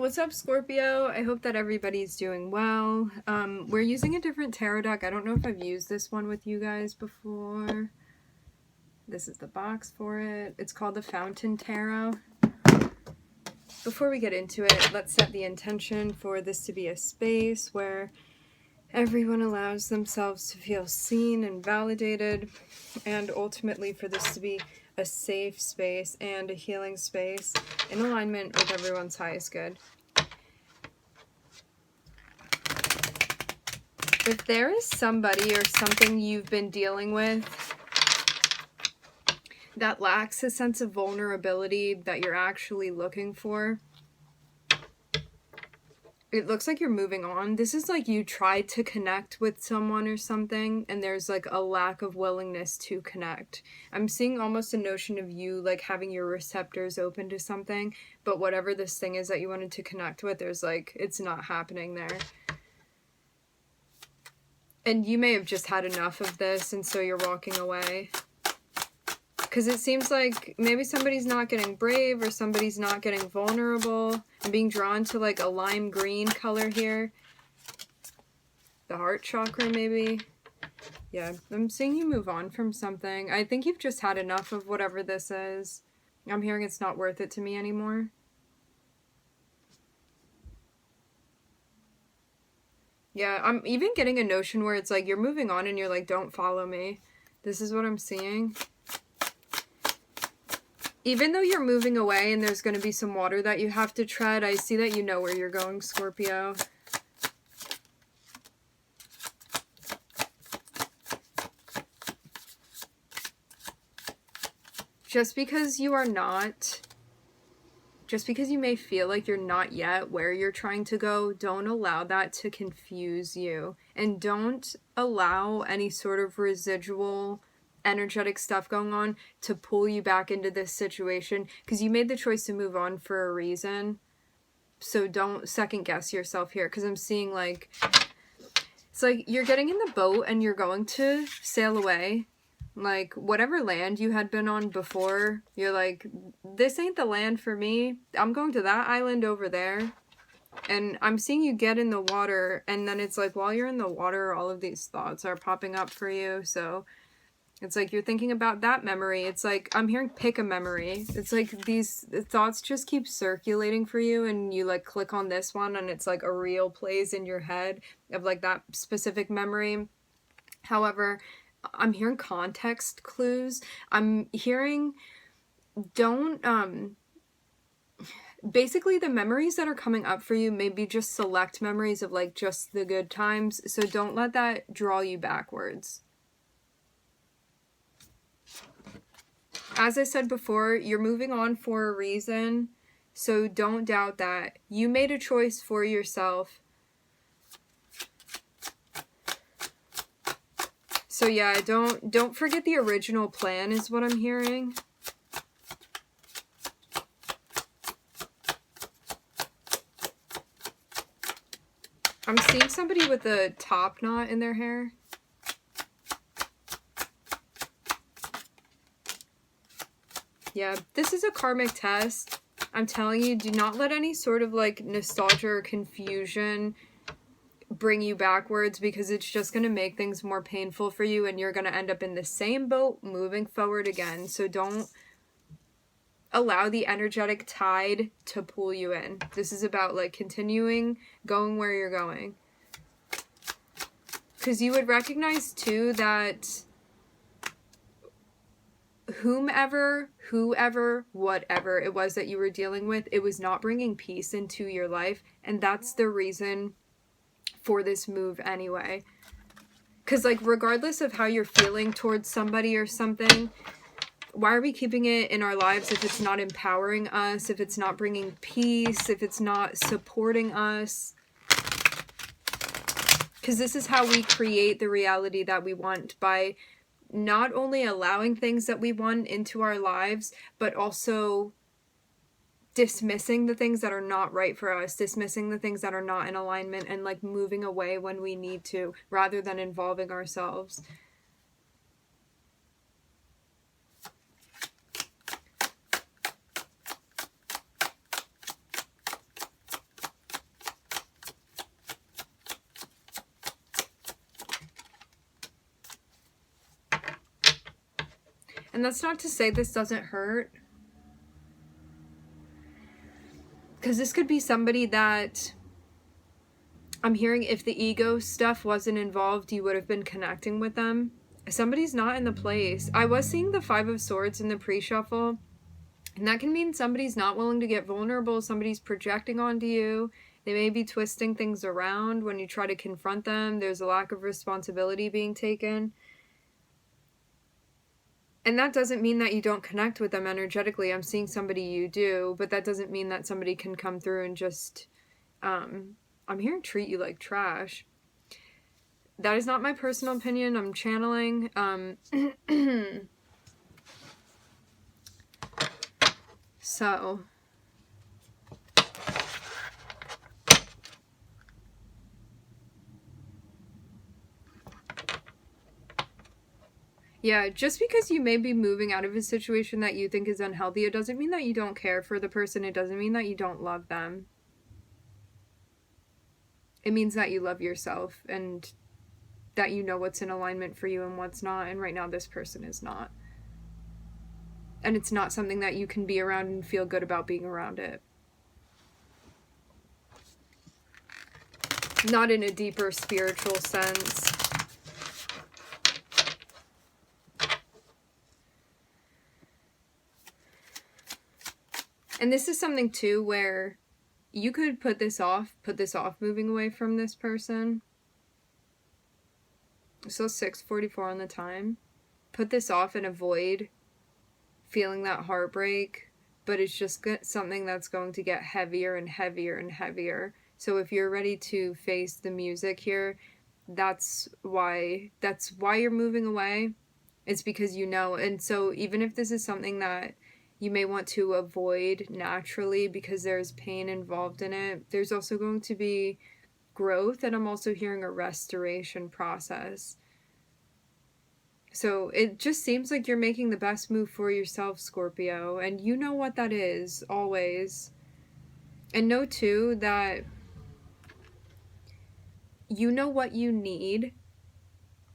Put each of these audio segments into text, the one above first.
What's up, Scorpio? I hope that everybody's doing well. We're using a different tarot deck. I don't know if I've used this one with you guys before. This is the box for it. It's called the Fountain Tarot. Before we get into it, let's set the intention for this to be a space where everyone allows themselves to feel seen and validated, and ultimately for this to be a safe space and a healing space in alignment with everyone's highest good. If there is somebody or something you've been dealing with that lacks a sense of vulnerability that you're actually looking for, it looks like you're moving on. This is like you tried to connect with someone or something, and there's like a lack of willingness to connect. I'm seeing almost a notion of you like having your receptors open to something, but whatever this thing is that you wanted to connect with, there's like, it's not happening there. And you may have just had enough of this, and so you're walking away. Because it seems like maybe somebody's not getting brave or somebody's not getting vulnerable. I'm being drawn to like a lime green color here. The heart chakra maybe. Yeah, I'm seeing you move on from something. I think you've just had enough of whatever this is. I'm hearing it's not worth it to me anymore. Yeah, I'm even getting a notion where it's like you're moving on and you're like, don't follow me. This is what I'm seeing. Even though you're moving away and there's going to be some water that you have to tread, I see that you know where you're going, Scorpio. Just because you may feel like you're not yet where you're trying to go, don't allow that to confuse you. And don't allow any sort of residual energetic stuff going on to pull you back into this situation, because you made the choice to move on for a reason. So don't second guess yourself here, because I'm seeing like it's like you're getting in the boat and you're going to sail away. Like whatever land you had been on before, you're like, this ain't the land for me. I'm going to that island over there. And I'm seeing you get in the water, and then it's like while you're in the water, all of these thoughts are popping up for you. So it's like you're thinking about that memory. It's like I'm hearing pick a memory. It's like these thoughts just keep circulating for you, and you like click on this one and it's like a reel plays in your head of like that specific memory. However, I'm hearing context clues. I'm hearing basically the memories that are coming up for you may be just select memories of like just the good times. So don't let that draw you backwards. As I said before, you're moving on for a reason, so don't doubt that. You made a choice for yourself. So yeah, don't forget the original plan is what I'm hearing. I'm seeing somebody with a top knot in their hair. Yeah, this is a karmic test. I'm telling you, do not let any sort of like nostalgia or confusion bring you backwards, because it's just going to make things more painful for you and you're going to end up in the same boat moving forward again. So don't allow the energetic tide to pull you in. This is about like continuing going where you're going. Because you would recognize too that whoever, whatever it was that you were dealing with, it was not bringing peace into your life. And that's the reason for this move anyway. Because like regardless of how you're feeling towards somebody or something, why are we keeping it in our lives if it's not empowering us, if it's not bringing peace, if it's not supporting us? Because this is how we create the reality that we want, by not only allowing things that we want into our lives, but also dismissing the things that are not right for us, dismissing the things that are not in alignment, and like moving away when we need to, rather than involving ourselves. And that's not to say this doesn't hurt. Because this could be somebody that, I'm hearing, if the ego stuff wasn't involved, you would have been connecting with them. Somebody's not in the place. I was seeing the 5 of Swords in the pre-shuffle. And that can mean somebody's not willing to get vulnerable. Somebody's projecting onto you. They may be twisting things around when you try to confront them. There's a lack of responsibility being taken. And that doesn't mean that you don't connect with them energetically. I'm seeing somebody you do, but that doesn't mean that somebody can come through and just, I'm hearing treat you like trash. That is not my personal opinion. I'm channeling. So, yeah, just because you may be moving out of a situation that you think is unhealthy, it doesn't mean that you don't care for the person. It doesn't mean that you don't love them. It means that you love yourself and that you know what's in alignment for you and what's not. And right now, this person is not. And it's not something that you can be around and feel good about being around it. Not in a deeper spiritual sense. And this is something too where you could put this off moving away from this person. So 6:44 on the time. Put this off and avoid feeling that heartbreak, but it's just something that's going to get heavier and heavier and heavier. So if you're ready to face the music here, that's why you're moving away. It's because you know. And so even if this is something that you may want to avoid naturally because there's pain involved in it, there's also going to be growth, and I'm also hearing a restoration process. So it just seems like you're making the best move for yourself, Scorpio, and you know what that is, always. And know, too, that you know what you need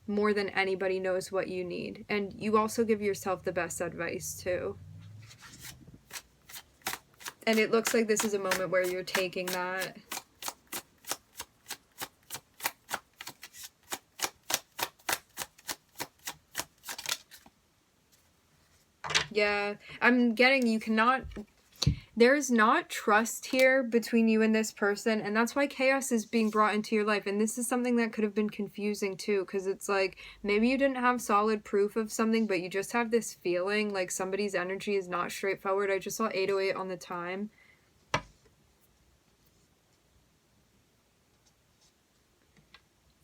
more than anybody knows what you need. And you also give yourself the best advice, too. And it looks like this is a moment where you're taking that. Yeah, I'm getting you cannot... There's not trust here between you and this person, and that's why chaos is being brought into your life. And this is something that could have been confusing too, because it's like maybe you didn't have solid proof of something, but you just have this feeling like somebody's energy is not straightforward. I just saw 808 on the time.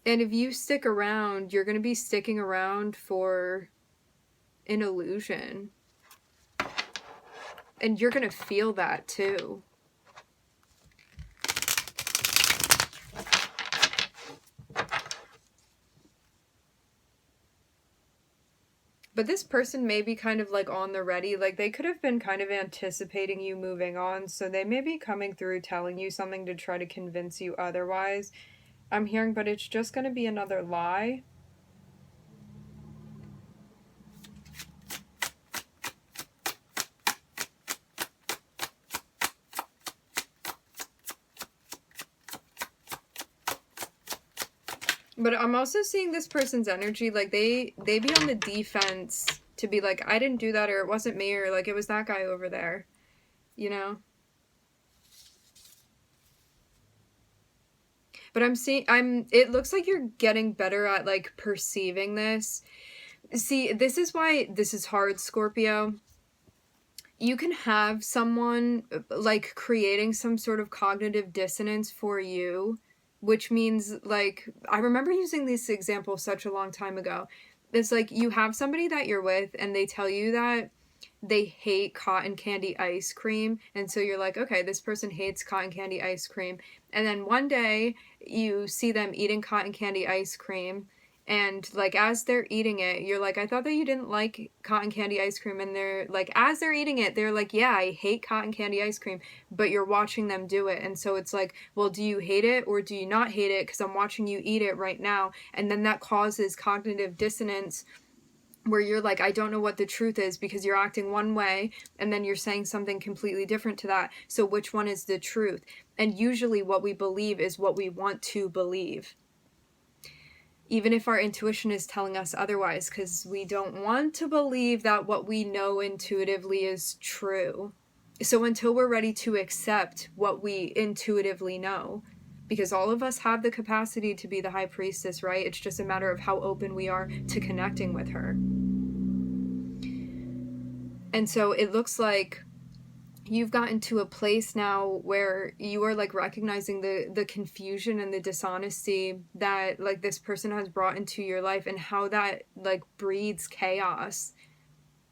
And if you stick around, you're going to be sticking around for an illusion. And you're going to feel that too. But this person may be kind of like on the ready. Like they could have been kind of anticipating you moving on. So they may be coming through telling you something to try to convince you otherwise. I'm hearing, but it's just going to be another lie. But I'm also seeing this person's energy, like they be on the defense to be like, I didn't do that, or it wasn't me, or like it was that guy over there, you know? But it looks like you're getting better at like perceiving this. See, this is why this is hard, Scorpio. You can have someone like creating some sort of cognitive dissonance for you, which means like, I remember using this example such a long time ago. It's like you have somebody that you're with and they tell you that they hate cotton candy ice cream, and so you're like, okay, this person hates cotton candy ice cream, and then one day you see them eating cotton candy ice cream, and like as they're eating it, you're like, I thought that you didn't like cotton candy ice cream, and they're like, as they're eating it, they're like, yeah, I hate cotton candy ice cream, but you're watching them do it, and so it's like, well, do you hate it or do you not hate it? Because I'm watching you eat it right now, and then that causes cognitive dissonance where you're like, I don't know what the truth is, because you're acting one way and then you're saying something completely different to that. So which one is the truth? And usually what we believe is what we want to believe, even if our intuition is telling us otherwise, because we don't want to believe that what we know intuitively is true. So until we're ready to accept what we intuitively know, because all of us have the capacity to be the high priestess, right? It's just a matter of how open we are to connecting with her. And so it looks like you've gotten to a place now where you are like recognizing the confusion and the dishonesty that like this person has brought into your life, and how that like breeds chaos,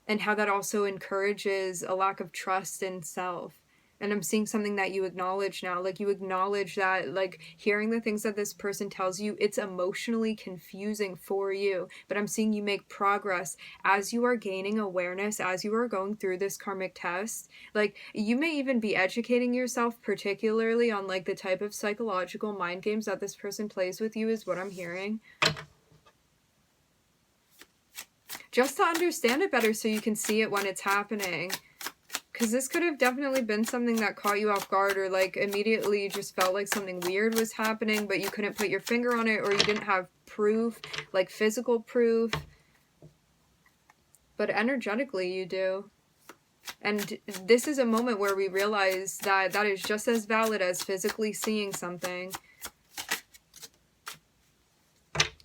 and how that also encourages a lack of trust in self. And I'm seeing something that you acknowledge now. Like, you acknowledge that, like, hearing the things that this person tells you, it's emotionally confusing for you. But I'm seeing you make progress as you are gaining awareness, as you are going through this karmic test. Like, you may even be educating yourself particularly on, like, the type of psychological mind games that this person plays with you, is what I'm hearing. Just to understand it better so you can see it when it's happening. Because this could have definitely been something that caught you off guard, or like immediately you just felt like something weird was happening, but you couldn't put your finger on it, or you didn't have proof, like physical proof. But energetically you do. And this is a moment where we realize that that is just as valid as physically seeing something.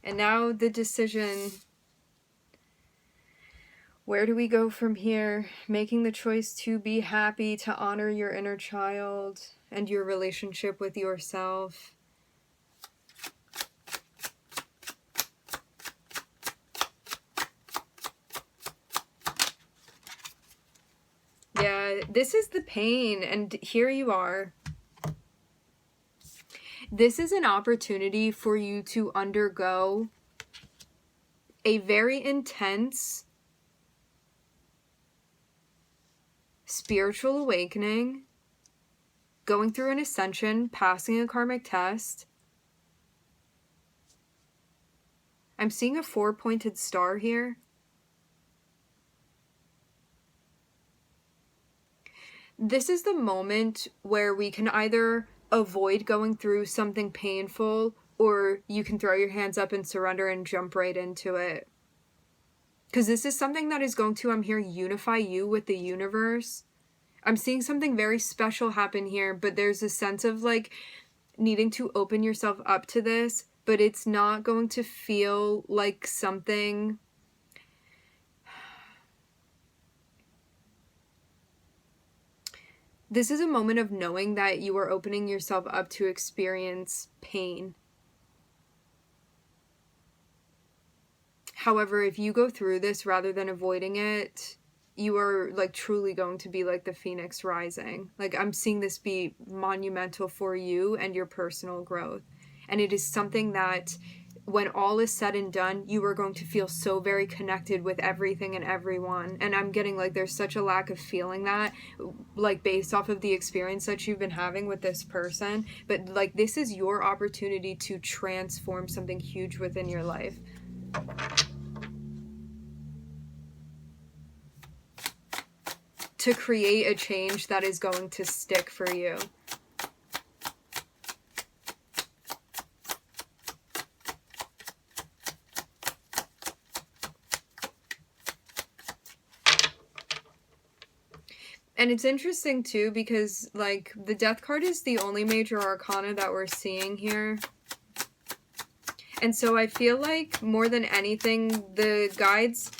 And now the decision. Where do we go from here? Making the choice to be happy, to honor your inner child and your relationship with yourself. Yeah, this is the pain, and here you are. This is an opportunity for you to undergo a very intense spiritual awakening, going through an ascension, passing a karmic test. I'm seeing a 4-pointed star here. This is the moment where we can either avoid going through something painful, or you can throw your hands up and surrender and jump right into it. Because this is something that is going to, I'm here, unify you with the universe. I'm seeing something very special happen here, but there's a sense of like needing to open yourself up to this, but it's not going to feel like something. This is a moment of knowing that you are opening yourself up to experience pain. However, if you go through this rather than avoiding it, you are like truly going to be like the phoenix rising. Like, I'm seeing this be monumental for you and your personal growth. And it is something that when all is said and done, you are going to feel so very connected with everything and everyone. And I'm getting like there's such a lack of feeling that, like, based off of the experience that you've been having with this person. But like, this is your opportunity to transform something huge within your life. To create a change that is going to stick for you. And it's interesting too, because like the Death card is the only major arcana that we're seeing here. And so I feel like more than anything, the guides,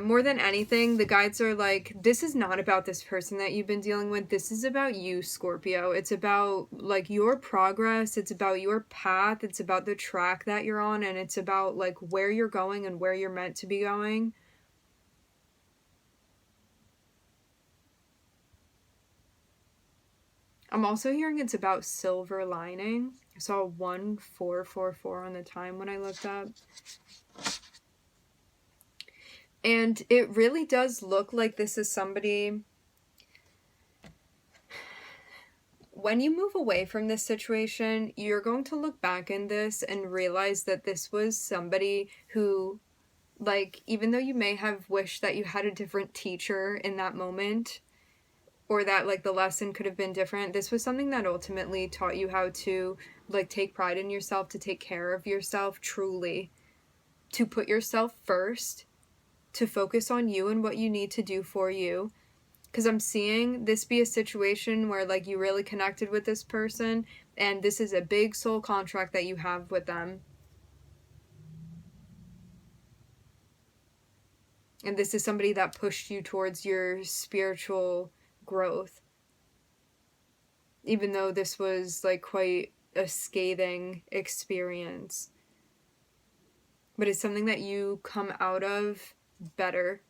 more than anything, the guides are like, this is not about this person that you've been dealing with. This is about you, Scorpio. It's about like your progress. It's about your path. It's about the track that you're on. And it's about like where you're going and where you're meant to be going. I'm also hearing it's about silver lining. I saw 1444 on the time when I looked up. And it really does look like this is somebody, when you move away from this situation, you're going to look back in this and realize that this was somebody who like, even though you may have wished that you had a different teacher in that moment, or that, like, the lesson could have been different, this was something that ultimately taught you how to, like, take pride in yourself, to take care of yourself truly, to put yourself first, to focus on you and what you need to do for you. Because I'm seeing this be a situation where, like, you really connected with this person, and this is a big soul contract that you have with them. And this is somebody that pushed you towards your spiritual growth. Even though this was, like, quite a scathing experience. But it's something that you come out of better.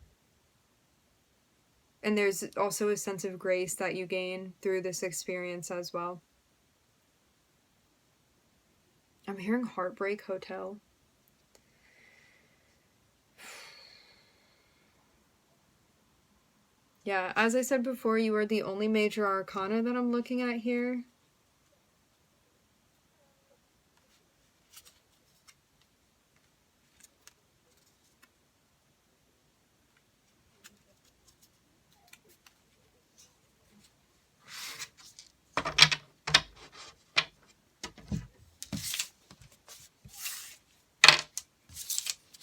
And there's also a sense of grace that you gain through this experience as well. I'm hearing Heartbreak Hotel. Yeah, as I said before, you are the only major arcana that I'm looking at here.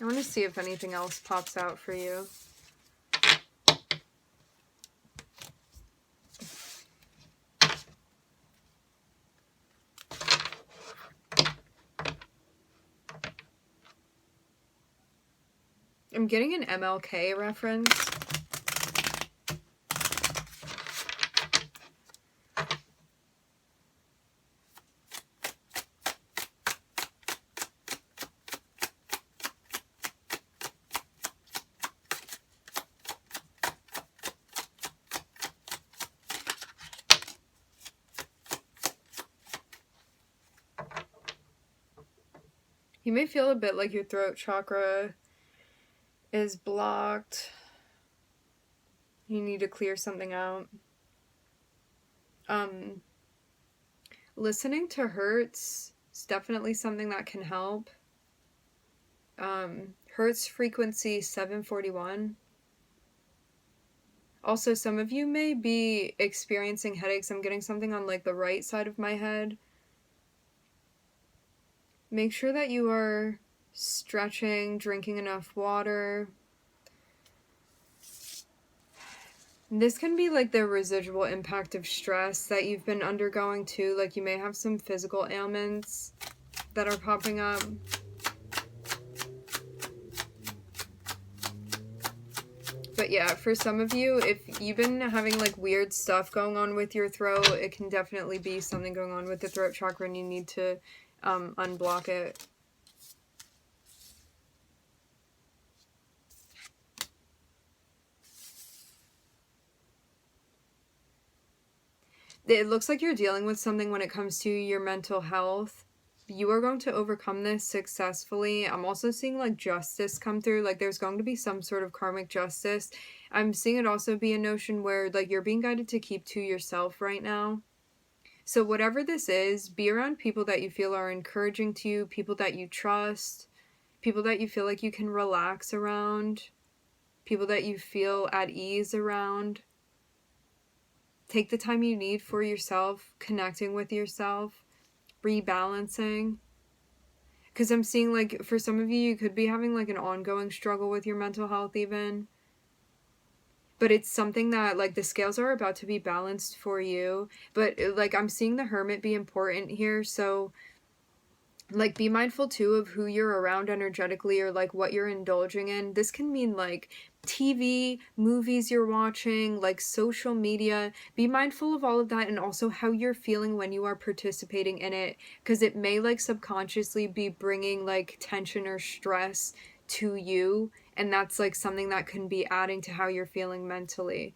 I want to see if anything else pops out for you. I'm getting an MLK reference. You may feel a bit like your throat chakra is blocked. You need to clear something out. Listening to Hertz is definitely something that can help. Hertz frequency 741. Also, some of you may be experiencing headaches. I'm getting something on, like, the right side of my head. Make sure that you are stretching, drinking enough water. This can be, like, the residual impact of stress that you've been undergoing too. Like, you may have some physical ailments that are popping up. But yeah, for some of you, if you've been having, like, weird stuff going on with your throat, it can definitely be something going on with the throat chakra, and you need to unblock it. It looks like you're dealing with something when it comes to your mental health. You are going to overcome this successfully. I'm also seeing, like, justice come through. Like, there's going to be some sort of karmic justice. I'm seeing it also be a notion where, like, you're being guided to keep to yourself right now. So whatever this is, be around people that you feel are encouraging to you, people that you trust, people that you feel like you can relax around, people that you feel at ease around. Take the time you need for yourself, connecting with yourself, rebalancing. Because I'm seeing, like, for some of you, you could be having, like, an ongoing struggle with your mental health even. But it's something that, like, the scales are about to be balanced for you. But, like, I'm seeing the Hermit be important here, so, like, be mindful too of who you're around energetically, or, like, what you're indulging in. This can mean, like, TV, movies you're watching, like, social media. Be mindful of all of that, and also how you're feeling when you are participating in it, because it may, like, subconsciously be bringing, like, tension or stress to you, and that's, like, something that can be adding to how you're feeling mentally.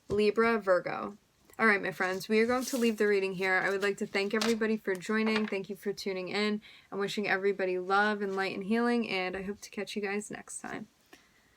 Libra, Virgo. All right, my friends, we are going to leave the reading here. I would like to thank everybody for joining. Thank you for tuning in. I'm wishing everybody love and light and healing, and I hope to catch you guys next time.